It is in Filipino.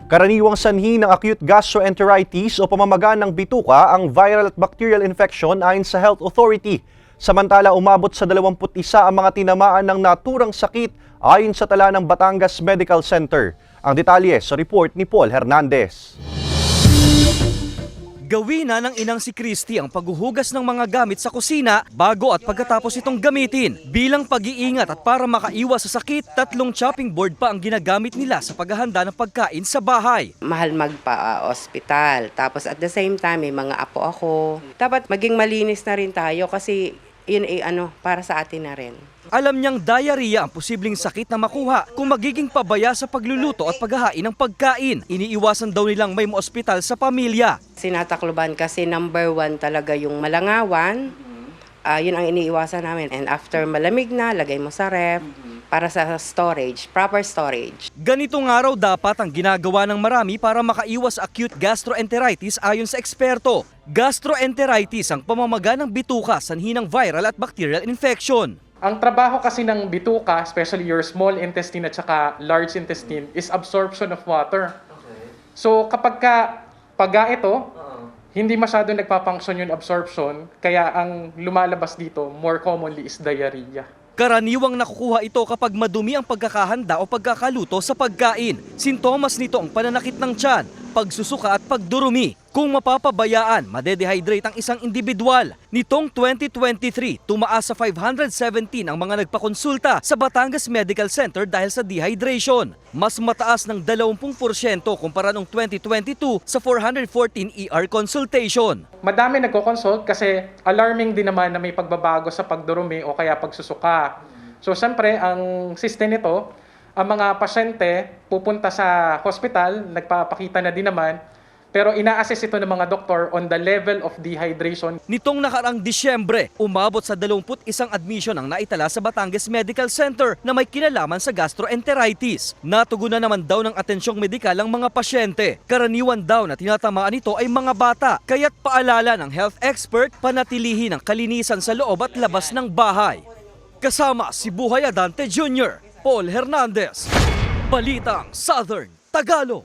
Karaniwang sanhi ng acute gastroenteritis o pamamaga ng bituka ang viral at bacterial infection ayon sa Health Authority. Samantala, umabot sa 21 ang mga tinamaan ng naturang sakit ayon sa tala ng Batangas Medical Center. Ang detalye sa report ni Paul Hernandez. Gawin na ng inang si Christy ang paghuhugas ng mga gamit sa kusina bago at pagkatapos itong gamitin. Bilang pag-iingat at para makaiwas sa sakit, 3 chopping board pa ang ginagamit nila sa paghahanda ng pagkain sa bahay. Mahal magpa-ospital. Tapos at the same time, may mga apo ako. Dapat maging malinis na rin tayo kasi yun ay para sa atin na rin. Alam niyang diarrhea ang posibleng sakit na makuha kung magiging pabaya sa pagluluto at paghahain ng pagkain. Iniiwasan daw nilang may ospital sa pamilya. Sinatakluban kasi number 1 talaga yung malangawan. Yun ang iniiwasan namin. And after malamig na, lagay mo sa ref para sa storage, proper storage. Ganitong araw dapat ang ginagawa ng marami para makaiwas acute gastroenteritis ayon sa eksperto. Gastroenteritis ang pamamaga ng bituka sanhi ng viral at bacterial infection. Ang trabaho kasi ng bituka, especially your small intestine at saka large intestine, is absorption of water. So kapag paga ito, hindi masyado nagpapunction yung absorption, kaya ang lumalabas dito more commonly is diarrhea. Karaniwang nakukuha ito kapag madumi ang pagkakahanda o pagkakaluto sa pagkain. Sintomas nito ang pananakit ng tiyan, pagsusuka at pagdurumi. Kung mapapabayaan, madedehydrate ang isang individual. Nitong 2023, tumaas sa 517 ang mga nagpakonsulta sa Batangas Medical Center dahil sa dehydration. Mas mataas ng 20% kumpara noong 2022 sa 414 ER consultation. Madami nagko-consult kasi alarming din naman na may pagbabago sa pagdurumi o kaya pagsusuka. So siyempre, ang system nito, ang mga pasyente pupunta sa hospital, nagpapakita na din naman, pero ina-assess ito ng mga doktor on the level of dehydration. Nitong nakaraang Disyembre, umabot sa 21 admission ang naitala sa Batangas Medical Center na may kinalaman sa gastroenteritis. Natugunan naman daw ng atensyong medikal ang mga pasyente. Karaniwan daw na tinatamaan nito ay mga bata. Kaya't paalala ng health expert, panatilihin ang kalinisan sa loob at labas ng bahay. Kasama si Buhay Adante Jr., Paul Hernandez, Balitang Southern Tagalog.